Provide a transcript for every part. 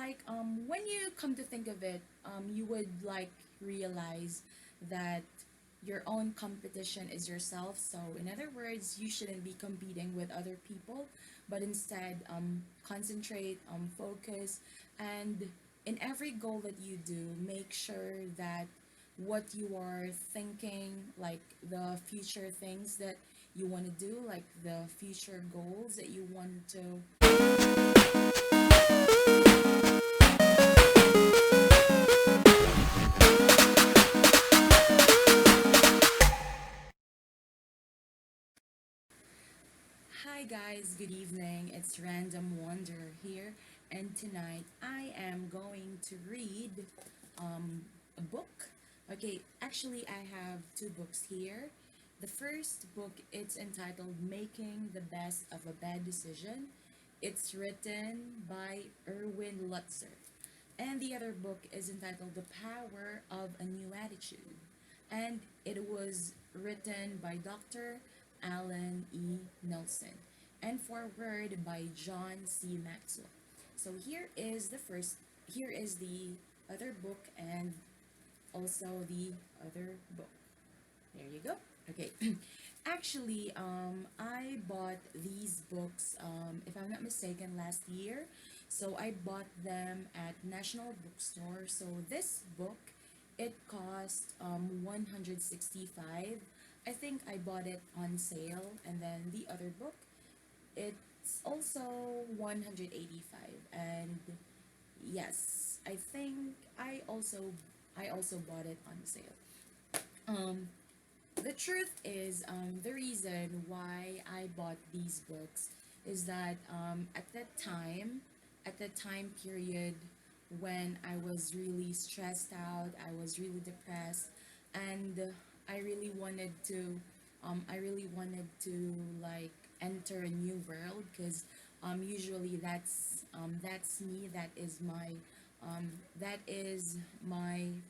like when you come to think of it, you would like realize that your own competition is yourself. So in other words, you shouldn't be competing with other people, but instead concentrate, focus, and in every goal that you do, make sure that what you are thinking, like the future things that you want to do, like the future goals that you want to. Hi guys, good evening. It's Random Wonder here, and tonight I am going to read a book. Okay, actually I have two books here. The first book, it's entitled Making the Best of a Bad Decision. It's written by Erwin Lutzer. And the other book is entitled The Power of a New Attitude. And it was written by Dr. Alan E. Nelson and forward by John C. Maxwell. So here is the other book and also the other book. There you go. Okay. Actually, I bought these books, if I'm not mistaken, last year. So I bought them at National Bookstore. So this book, it cost 165. I think I bought it on sale, and then the other book, it's also 185. And yes, I think I also bought it on sale. Um, the truth is, the reason why I bought these books is that at that time period when I was really stressed out, I was really depressed, and I really wanted to like enter a new world because usually that's me. That is my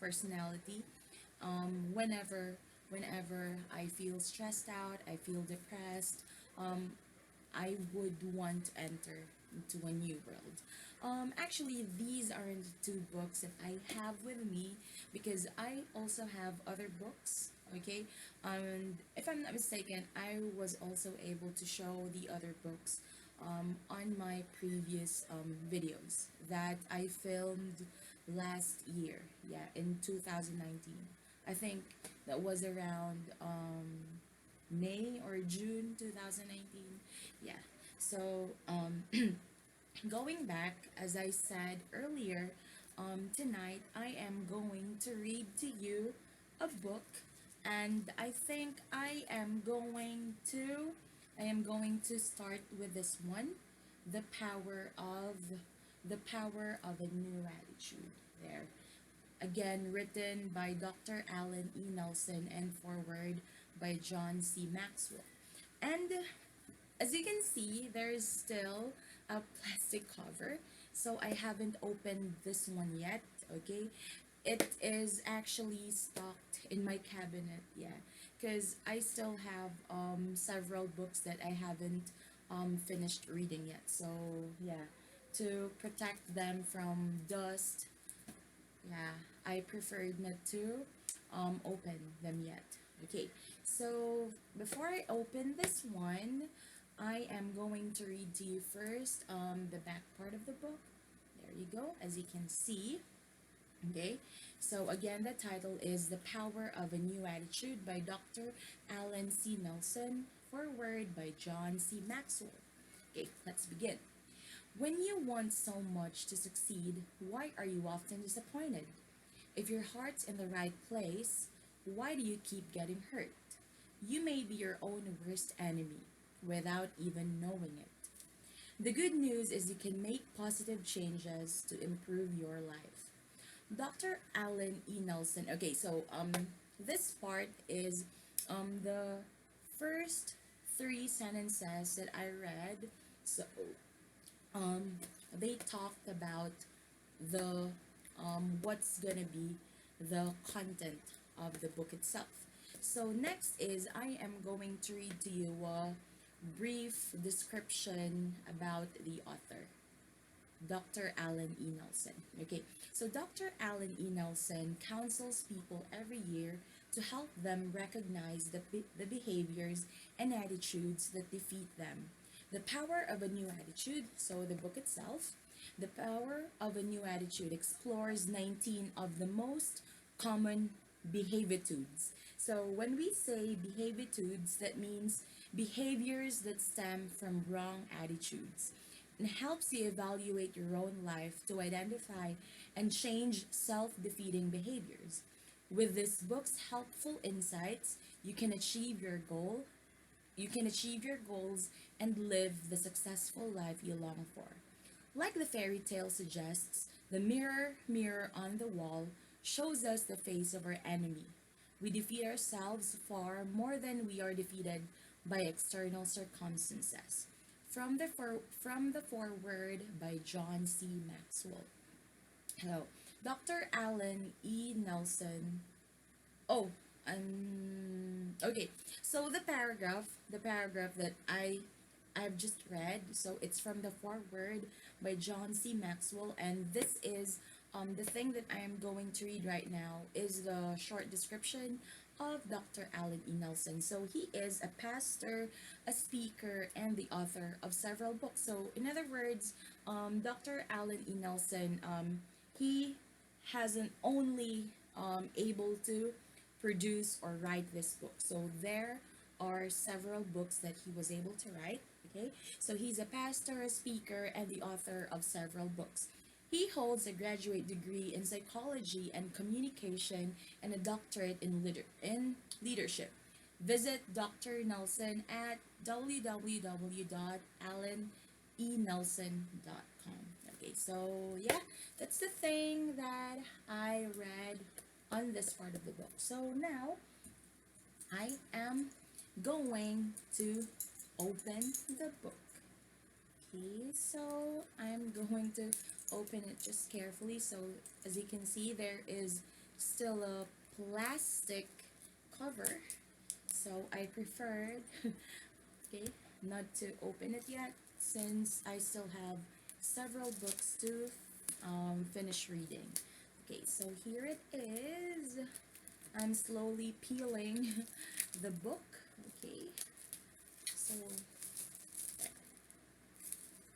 personality. Whenever I feel stressed out, I feel depressed, um, I would want to enter into a new world. Actually, these aren't the two books that I have with me because I also have other books. Okay, and if I'm not mistaken, I was also able to show the other books on my previous videos that I filmed last year. Yeah, in 2019. I think that was around May or June 2019. Yeah. So going back, as I said earlier, tonight I am going to read to you a book, and I am going to start with this one, the power of the power of a new attitude. There, again written by Dr. Alan E. Nelson and forward by John C. Maxwell. And as you can see, there is still a plastic cover, so I haven't opened this one yet. Okay, it is actually stocked in my cabinet. Yeah, because I still have several books that I haven't finished reading yet. So yeah, to protect them from dust, yeah, I preferred not to open them yet. Okay, so before I open this one, I am going to read to you first the back part of the book. There you go, as you can see. Okay, so again, the title is The Power of a New Attitude by Dr. Alan C. Nelson, forward by John C. Maxwell. Okay, let's begin. When you want so much to succeed, why are you often disappointed? If your heart's in the right place, why do you keep getting hurt? You may be your own worst enemy without even knowing it. The good news is you can make positive changes to improve your life. Dr. Alan E. Nelson. Okay, so this part is the first three sentences that I read. So um they talked about the what's gonna be the content of the book itself. So next is I am going to read to you a brief description about the author. Dr. Alan E. Nelson. Okay, so Dr. Alan E. Nelson counsels people every year to help them recognize the behaviors and attitudes that defeat them. The Power of a New Attitude, so the book itself, The Power of a New Attitude explores 19 of the most common behavitudes. So when we say behavitudes, that means behaviors that stem from wrong attitudes, and helps you evaluate your own life to identify and change self-defeating behaviors. With this book's helpful insights, you can achieve your goals and live the successful life you long for. Like the fairy tale suggests, the mirror, mirror on the wall shows us the face of our enemy. We defeat ourselves far more than we are defeated by external circumstances. From the foreword by John C. Maxwell. Hello. Dr. Alan E. Nelson. Oh, okay. So the paragraph that I've just read. So it's from the foreword by John C. Maxwell, and this is the thing that I am going to read right now is the short description of Dr. Alan E. Nelson. So he is a pastor, a speaker, and the author of several books. So in other words, Dr. Alan E. Nelson, he hasn't only able to produce or write this book. So there are several books that he was able to write. Okay, so he's a pastor, a speaker, and the author of several books. He holds a graduate degree in psychology and communication and a doctorate in leadership. Visit Dr. Nelson at www.alanenelson.com. Okay, so yeah, that's the thing that I read on this part of the book. So now I am going to open the book. Okay, so I'm going to open it just carefully. So as you can see, there is still a plastic cover. So I preferred, okay, not to open it yet since I still have several books to finish reading. Okay, so here it is. I'm slowly peeling the book. Okay, so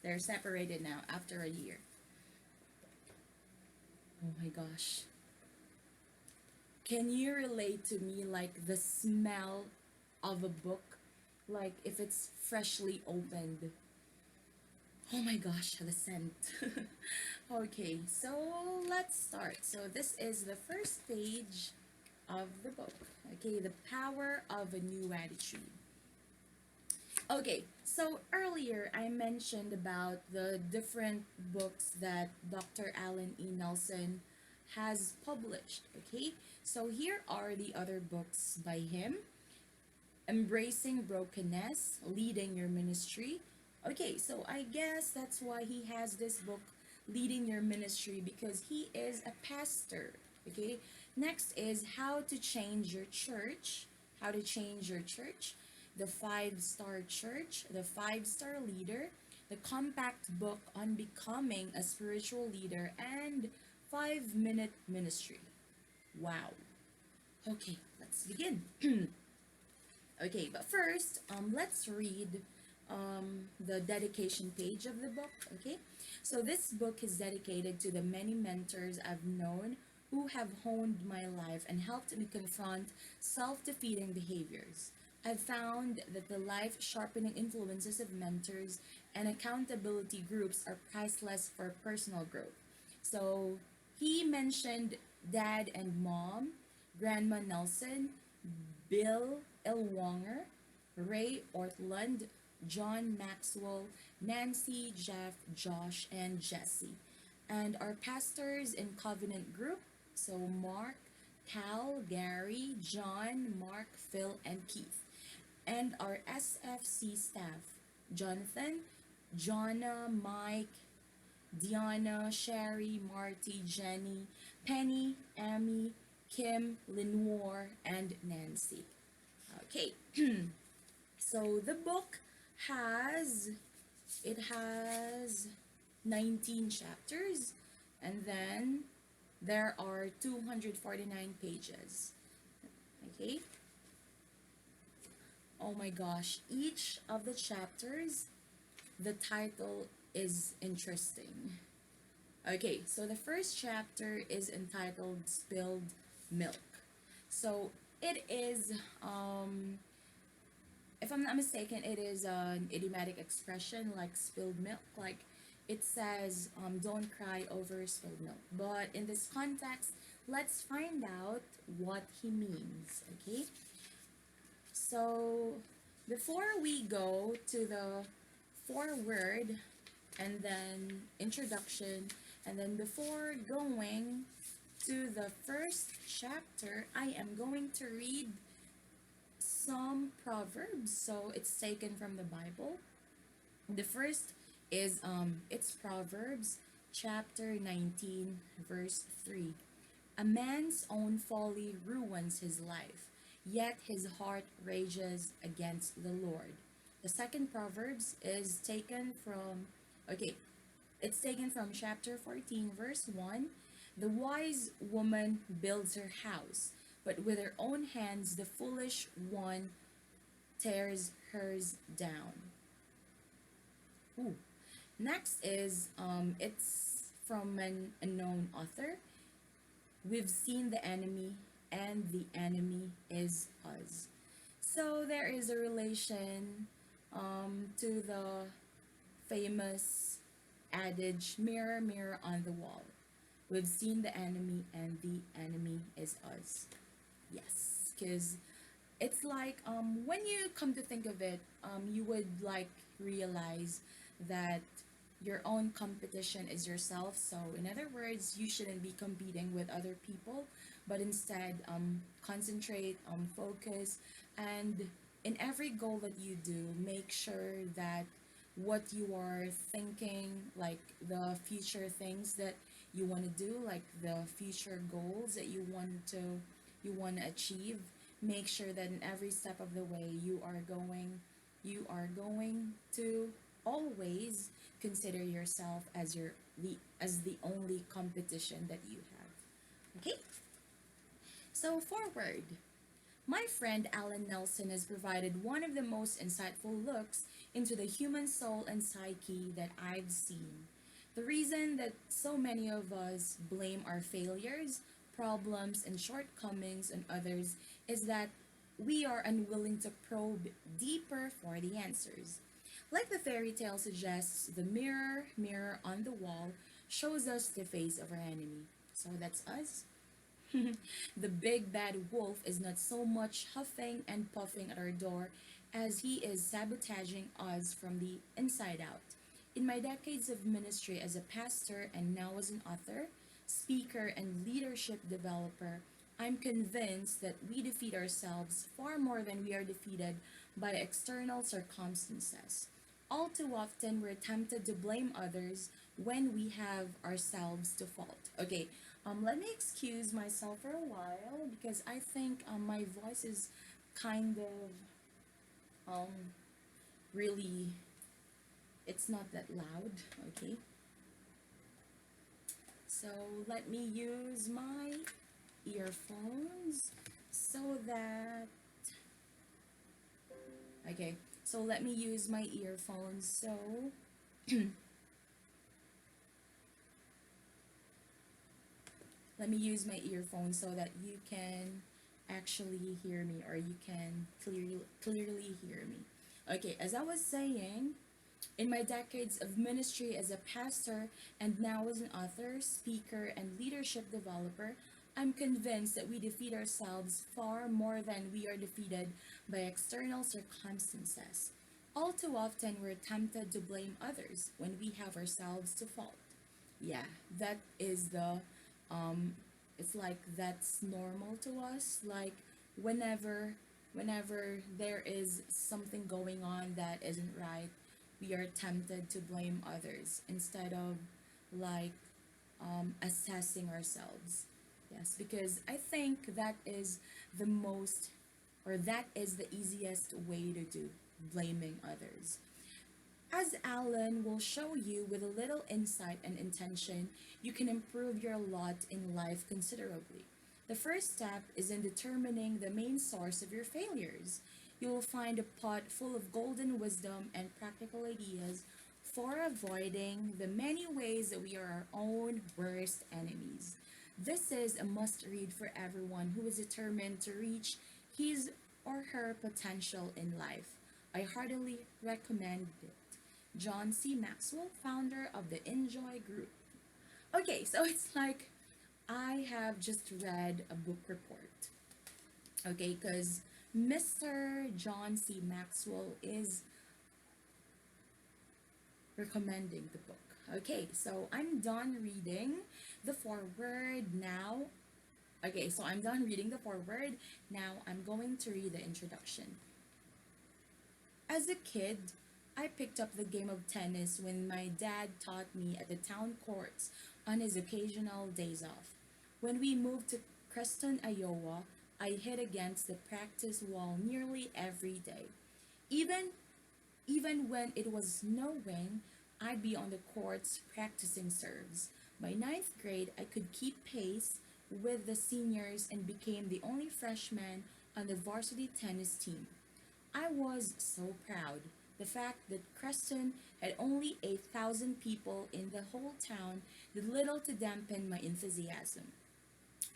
they're separated now after a year. Oh my gosh. Can you relate to me like the smell of a book? Like if it's freshly opened. Oh my gosh, the scent. Okay, so let's start. So this is the first page of the book. Okay, The Power of a New Attitude. Okay, so earlier I mentioned about the different books that Dr. Alan E. Nelson has published. Okay, so here are the other books by him: Embracing Brokenness, Leading Your Ministry. Okay, so I guess that's why he has this book, Leading Your Ministry, because he is a pastor. Okay, next is How to Change Your Church. How to Change Your Church, The Five-Star Church, The Five-Star Leader, The Compact Book on Becoming a Spiritual Leader, and 5-Minute Ministry. Wow. Okay, let's begin. Okay, but first, let's read the dedication page of the book. Okay, so this book is dedicated to the many mentors I've known who have honed my life and helped me confront self-defeating behaviors. I've found that the life-sharpening influences of mentors and accountability groups are priceless for personal growth. So he mentioned Dad and Mom, Grandma Nelson, Bill Ilwanger, Ray Ortland, John Maxwell, Nancy, Jeff, Josh, and Jesse. And our pastors in Covenant Group, so Mark, Cal, Gary, John, Mark, Phil, and Keith. And our SFC staff, Jonathan, Jonna, Mike, Diana, Sherry, Marty, Jenny, Penny, Amy, Kim, Lenoir, and Nancy. Okay, so the book has, it has 19 chapters, and then there are 249 pages. Okay? Oh my gosh, each of the chapters, the title is interesting. Okay, so the first chapter is entitled Spilled Milk. So it is, if I'm not mistaken, it is an idiomatic expression like spilled milk. Like it says, don't cry over spilled milk. But in this context, let's find out what he means. Okay, so before we go to the foreword and then introduction, and then before going to the first chapter, I am going to read some proverbs. So it's taken from the Bible. The first is it's Proverbs chapter 19 verse 3. A man's own folly ruins his life, yet his heart rages against the Lord. The second Proverbs is taken from, okay, it's taken from chapter 14 verse 1. The wise woman builds her house, but with her own hands the foolish one tears hers down. Ooh. Next is it's from an unknown author. We've seen the enemy, and the enemy is us. So there is a relation to the famous adage, mirror, mirror on the wall. We've seen the enemy, and the enemy is us. Yes, because it's like when you come to think of it, you would like realize that your own competition is yourself. So in other words, you shouldn't be competing with other people, but instead concentrate, focus, and in every goal that you do, make sure that what you are thinking, like the future things that you want to do, like the future goals that you want to achieve, make sure that in every step of the way you are going to always consider yourself as the only competition that you have. Okay, so forward. My friend Alan Nelson has provided one of the most insightful looks into the human soul and psyche that I've seen. The reason that so many of us blame our failures, problems, and shortcomings on others is that we are unwilling to probe deeper for the answers. Like the fairy tale suggests, the mirror, mirror on the wall shows us the face of our enemy. So that's us. The big bad wolf is not so much huffing and puffing at our door as he is sabotaging us from the inside out. In my decades of ministry as a pastor and now as an author, speaker, and leadership developer, I'm convinced that we defeat ourselves far more than we are defeated by external circumstances. All too often, we're tempted to blame others when we have ourselves to fault. Okay, let me excuse myself for a while because I think my voice is kind of really, it's not that loud. Okay, so let me use my earphones so that, okay, so let me use my earphones so let me use my earphones so that you can actually hear me, or you can clearly hear me. Okay, as I was saying, in my decades of ministry as a pastor and now as an author, speaker, and leadership developer, I'm convinced that we defeat ourselves far more than we are defeated by external circumstances. All too often, we're tempted to blame others when we have ourselves to fault. Yeah, that is the it's like that's normal to us. Like whenever whenever there is something going on that isn't right, we are tempted to blame others instead of like assessing ourselves. Yes, because I think that is the most, or that is the easiest way to do, blaming others. As Alan will show you, with a little insight and intention, you can improve your lot in life considerably. The first step is in determining the main source of your failures. You will find a pot full of golden wisdom and practical ideas for avoiding the many ways that we are our own worst enemies. This is a must read for everyone who is determined to reach his or her potential in life. I heartily recommend it. John C. Maxwell, founder of the Enjoy Group. Okay, so it's like I have just read a book report. Okay, because Mr. John C. Maxwell is recommending the book. Okay, so I'm done reading the foreword now. Okay, so I'm done reading the foreword. Now I'm going to read the introduction. As a kid, I picked up the game of tennis when my dad taught me at the town courts on his occasional days off. When we moved to Creston, Iowa, I hit against the practice wall nearly every day. Even even when it was snowing, I'd be on the courts practicing serves. By ninth grade, I could keep pace with the seniors and became the only freshman on the varsity tennis team. I was so proud. The fact that Creston had only 8,000 people in the whole town did little to dampen my enthusiasm.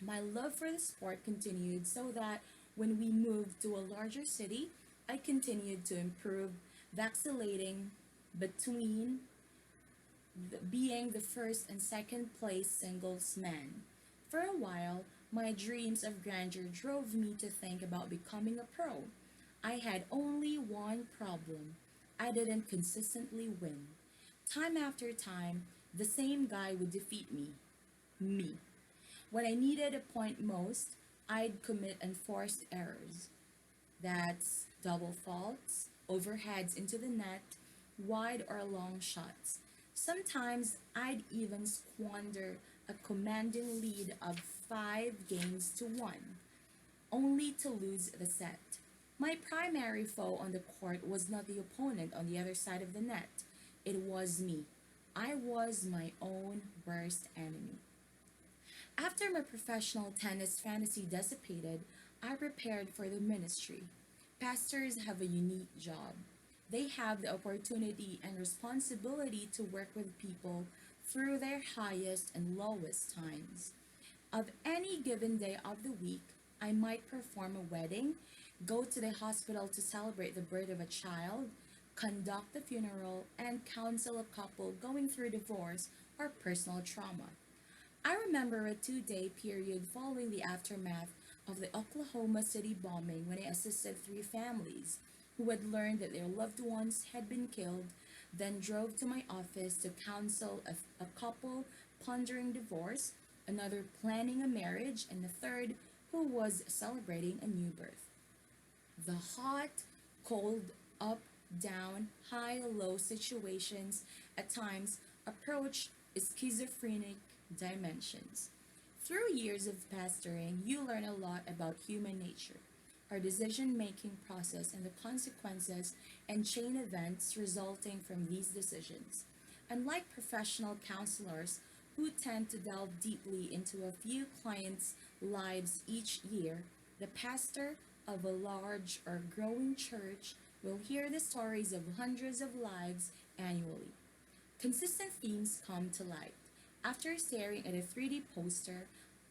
My love for the sport continued so that when we moved to a larger city, I continued to improve, vacillating between being the first and second place singles man. For a while, my dreams of grandeur drove me to think about becoming a pro. I had only one problem: I didn't consistently win. Time after time, the same guy would defeat me. Me. When I needed a point most, I'd commit enforced errors. That's double faults, overheads into the net, wide or long shots. Sometimes I'd even squander a commanding lead of 5 games to 1, only to lose the set. My primary foe on the court was not the opponent on the other side of the net, it was me. I was my own worst enemy. After my professional tennis fantasy dissipated, I prepared for the ministry. Pastors have a unique job. They have the opportunity and responsibility to work with people through their highest and lowest times. Of any given day of the week, I might perform a wedding, go to the hospital to celebrate the birth of a child, conduct the funeral, and counsel a couple going through divorce or personal trauma. I remember a 2 day period following the aftermath of the Oklahoma City bombing when I assisted 3 families who had learned that their loved ones had been killed, then drove to my office to counsel a couple pondering divorce, another planning a marriage, and a third who was celebrating a new birth. The hot, cold, up, down, high, low situations at times approach schizophrenic dimensions. Through years of pastoring, you learn a lot about human nature, our decision making process, and the consequences and chain events resulting from these decisions. Unlike professional counselors who tend to delve deeply into a few clients' lives each year, the pastor of a large or growing church will hear the stories of hundreds of lives annually. Consistent themes come to light. After staring at a 3D poster,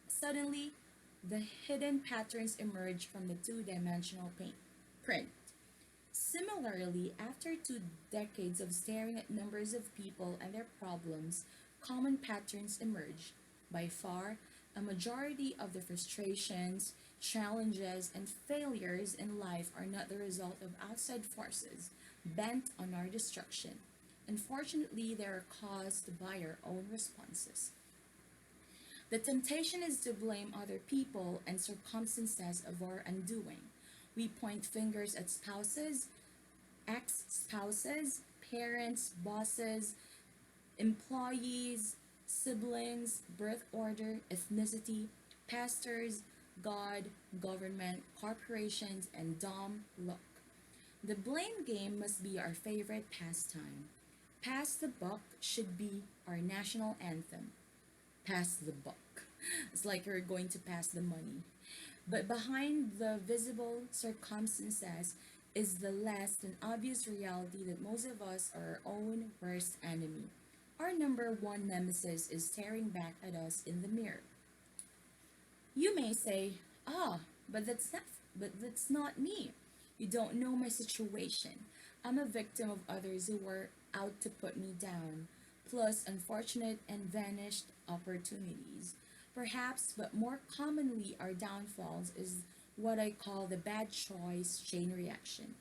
suddenly the hidden patterns emerge from the two-dimensional print. Similarly, after 2 decades of staring at numbers of people and their problems, common patterns emerge. By far, a majority of the frustrations, challenges, and failures in life are not the result of outside forces bent on our destruction. Unfortunately, they are caused by our own responses. The temptation is to blame other people and circumstances of our undoing. We point fingers at spouses, ex spouses, parents, bosses, employees, siblings, birth order, ethnicity, pastors, God, government, corporations, and dumb luck. The blame game must be our favorite pastime. Pass the buck should be our national anthem. Pass the buck. It's like you're going to pass the money. But behind the visible circumstances is the less than obvious reality that most of us are our own worst enemy. Our number one nemesis is staring back at us in the mirror. You may say, "Ah, but that's not me. You don't know my situation. I'm a victim of others who were out to put me down, plus unfortunate and vanished opportunities. Perhaps, but more commonly, our downfalls is what I call the bad choice chain reaction.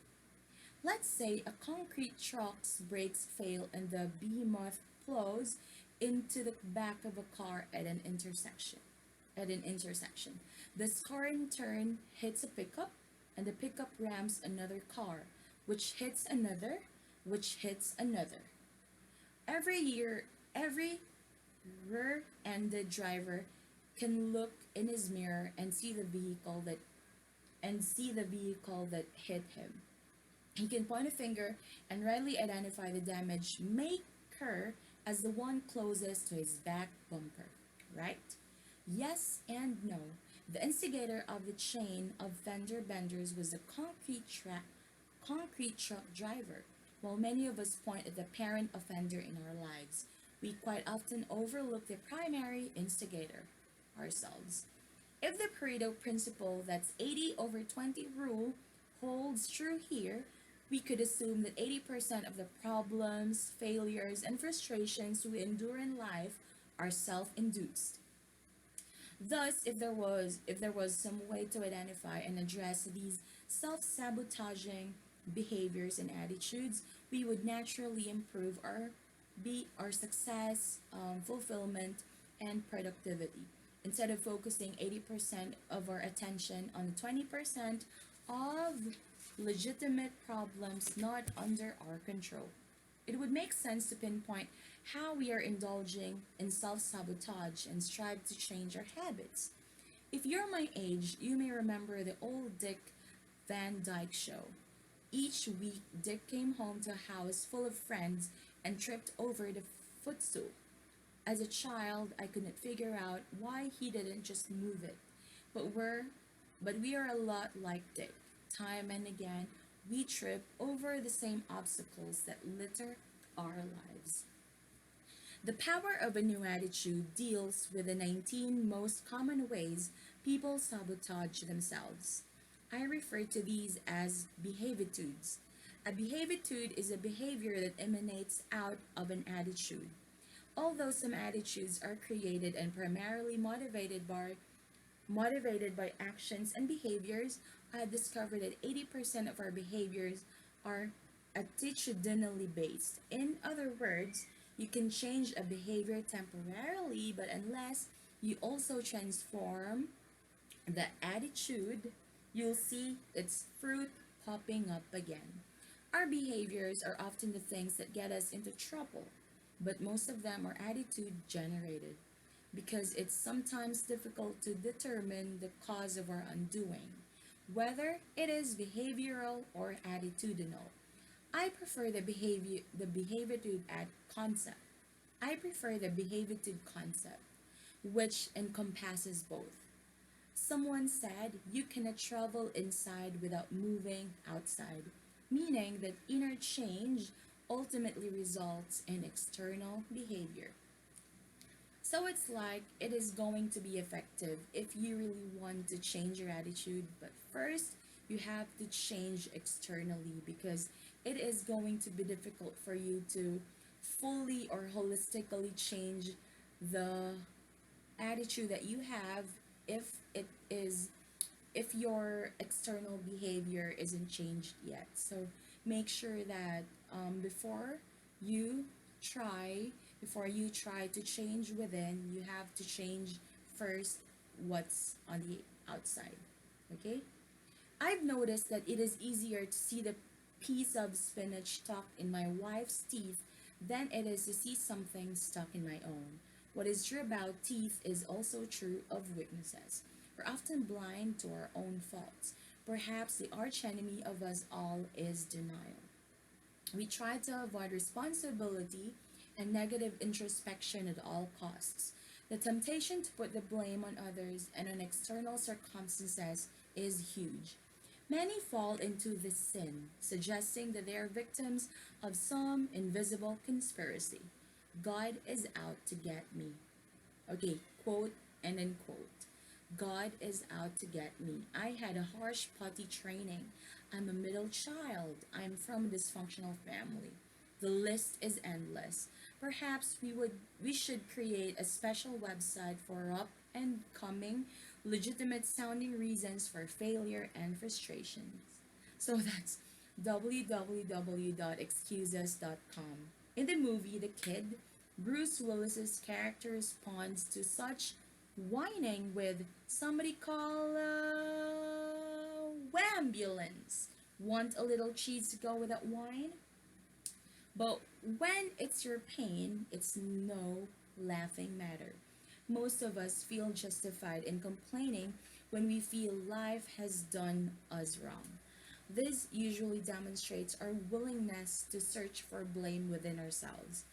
Let's say a concrete truck's brakes fail and the behemoth plows into the back of a car at an intersection. The car in turn hits a pickup, and the pickup rams another car, which hits another, which hits another. Every year, every rear-ended driver can look in his mirror and see the vehicle that hit him. He can point a finger and rightly identify the damage maker as the one closest to his back bumper, right? Yes and no. The instigator of the chain of fender benders was the concrete truck driver. While many of us point at the parent offender in our lives, we quite often overlook the primary instigator, ourselves. If the Pareto principle, that's 80 over 20 rule, holds true here, we could assume that 80% of the problems, failures, and frustrations we endure in life are self-induced. Thus, if there was some way to identify and address these self-sabotaging behaviors and attitudes, we would naturally improve our success, fulfillment, and productivity. Instead of focusing 80% of our attention on 20% of legitimate problems not under our control. It would make sense to pinpoint how we are indulging in self sabotage and strive to change our habits. If you're my age, you may remember the old Dick Van Dyke show. Each week, Dick came home to a house full of friends and tripped over the footstool. As a child, I couldn't figure out why he didn't just move it. But we're but we are a lot like Dick. Time and again, we trip over the same obstacles that litter our lives. The power of a new attitude deals with the 19 most common ways people sabotage themselves. I refer to these as behavitudes. A behavitude is a behavior that emanates out of an attitude. Although some attitudes are created and primarily motivated by actions and behaviors, I have discovered that 80% of our behaviors are attitudinally based. In other words, you can change a behavior temporarily, but unless you also transform the attitude, you'll see its fruit popping up again. Our behaviors are often the things that get us into trouble, but most of them are attitude generated because it's sometimes difficult to determine the cause of our undoing, whether it is behavioral or attitudinal. I prefer the behavitude at concept. I prefer the behavitude concept, which encompasses both. Someone said you cannot travel inside without moving outside, meaning that inner change ultimately results in external behavior. So it's like it is going to be effective if you really want to change your attitude, but first you have to change externally because it is going to be difficult for you to fully or holistically change the attitude that you have if it is if your external behavior isn't changed yet. So make sure that you try before you try to change within, you have to change first what's on the outside. Okay? I've noticed that it is easier to see the piece of spinach stuck in my wife's teeth than it is to see something stuck in my own. What is true about teeth is also true of weaknesses. We're often blind to our own faults. Perhaps the arch enemy of us all is denial. We try to avoid responsibility and negative introspection at all costs. The temptation to put the blame on others and on external circumstances is huge. Many fall into this sin, suggesting that they are victims of some invisible conspiracy. God is out to get me. Okay, quote and then quote. God is out to get me. I had a harsh potty training. I'm a middle child. I'm from a dysfunctional family. The list is endless. Perhaps we should create a special website for up and coming legitimate sounding reasons for failure and frustrations. So that's www.excuses.com. In the movie The Kid, Bruce Willis's character responds to such whining with somebody call ambulance. Want a little cheese to go with that wine? But when it's your pain, it's no laughing matter. Most of us feel justified in complaining when we feel life has done us wrong. This usually demonstrates our willingness to search for blame within ourselves.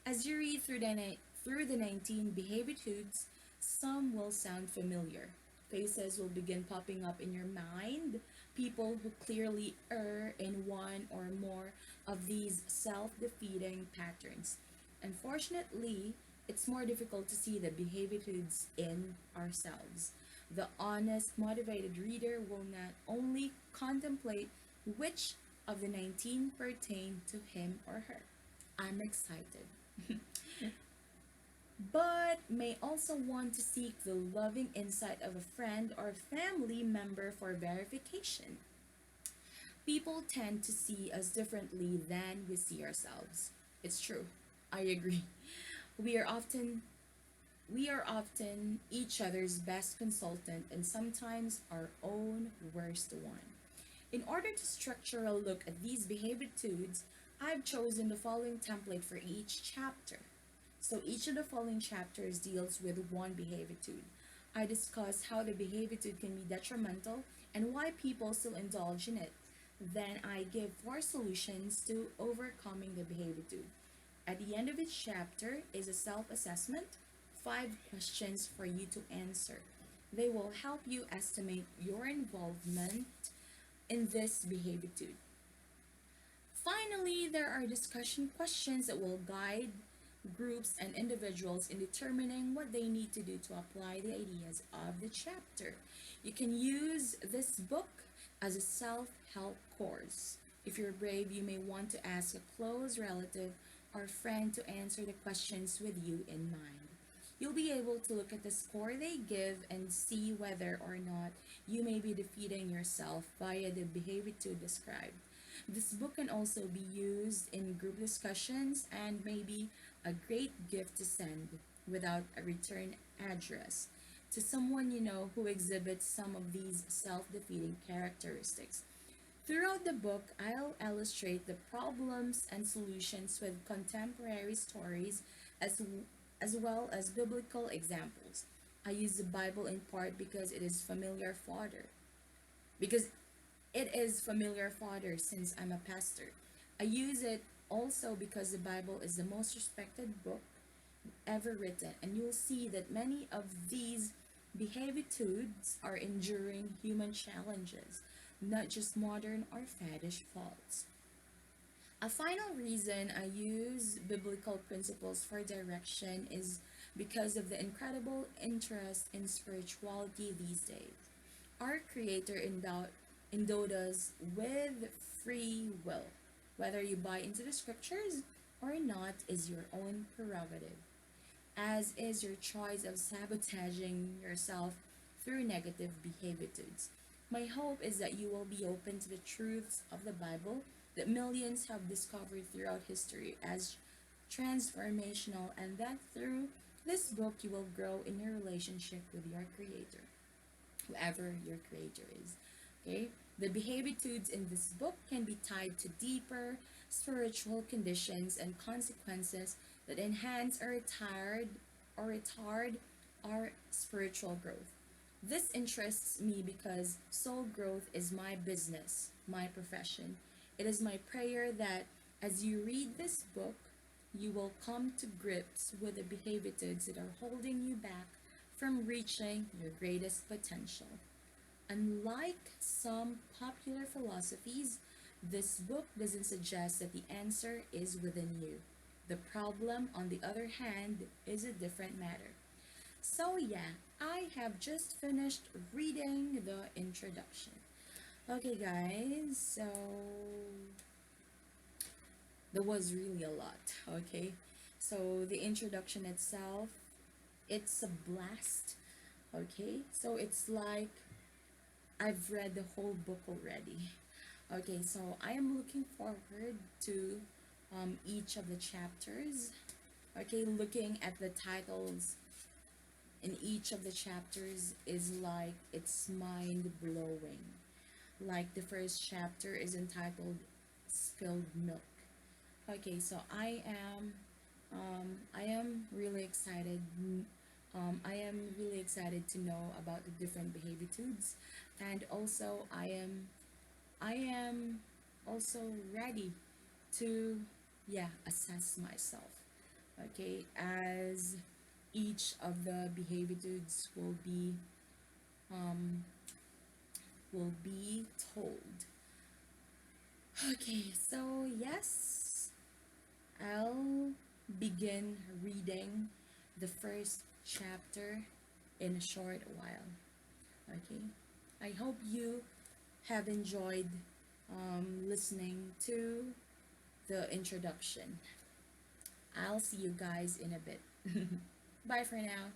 As you read through the 19 Behavitudes, some will sound familiar. Faces will begin popping up in your mind. People who clearly err in one or more of these self defeating patterns. Unfortunately, it's more difficult to see the Behavitudes in ourselves. The honest, motivated reader will not only contemplate which of the 19 pertain to him or her. I'm excited. But may also want to seek the loving insight of a friend or family member for verification. People tend to see us differently than we see ourselves. It's true. I agree. We are often we are often each other's best consultant and sometimes our own worst one. In order to structure a look at these behavitudes, I've chosen the following template for each chapter. So each of the following chapters deals with one behavitude. I discuss how the behavitude can be detrimental and why people still indulge in it. Then I give four solutions to overcoming the behavitude. At the end of each chapter is a self assessment, five questions for you to answer. They will help you estimate your involvement in this behavitude. Finally, there are discussion questions that will guide groups and individuals in determining what they need to do to apply the ideas of the chapter. You can use this book as a self help course. If you're brave, you may want to ask a close relative or friend to answer the questions with you in mind. You'll be able to look at the score they give and see whether or not you may be defeating yourself via the behavior to describe. This book can also be used in group discussions and may be a great gift to send without a return address to someone you know who exhibits some of these self defeating characteristics. Throughout the book, I'll illustrate the problems and solutions with contemporary stories as, as well as biblical examples. I use the Bible in part because it is familiar fodder since I'm a pastor. I use it also because the Bible is the most respected book ever written, and you'll see that many of these behavitudes are enduring human challenges, not just modern or faddish faults. A final reason I use biblical principles for direction is because of the incredible interest in spirituality these days. Our Creator endowed us with free will. Whether you buy into the scriptures or not is your own prerogative, as is your choice of sabotaging yourself through negative behavitudes. My hope is that you will be open to the truths of the Bible that millions have discovered throughout history as transformational, and that through this book you will grow in your relationship with your Creator, whoever your Creator is. Okay? The behavitudes in this book can be tied to deeper spiritual conditions and consequences that enhance or retard our spiritual growth. This interests me because soul growth is my business, my profession. It is my prayer that As you read this book, you will come to grips with the behavitudes that are holding you back from reaching your greatest potential. Unlike some popular philosophies, this book doesn't suggest that the answer is within you. The problem, on the other hand, is a different matter. So, yeah, I have just finished reading the introduction. Okay, guys, so there was really a lot, okay? So, the introduction itself, it's a blast, okay? So, it's like I've read the whole book already. Okay, so I am looking forward to each of the chapters. Okay, looking at the titles in each of the chapters is like it's mind blowing. Like the first chapter is entitled Spilled Milk. Okay, so I am really excited. I am really excited to know about the different behavitudes, and also I am also ready to, yeah, assess myself. Okay, as each of the behavitudes um will be told. Okay, so yes, I'll begin reading the first chapter in a short while. Okay, I hope you have enjoyed listening to the introduction. I'll see you guys in a bit. Bye for now.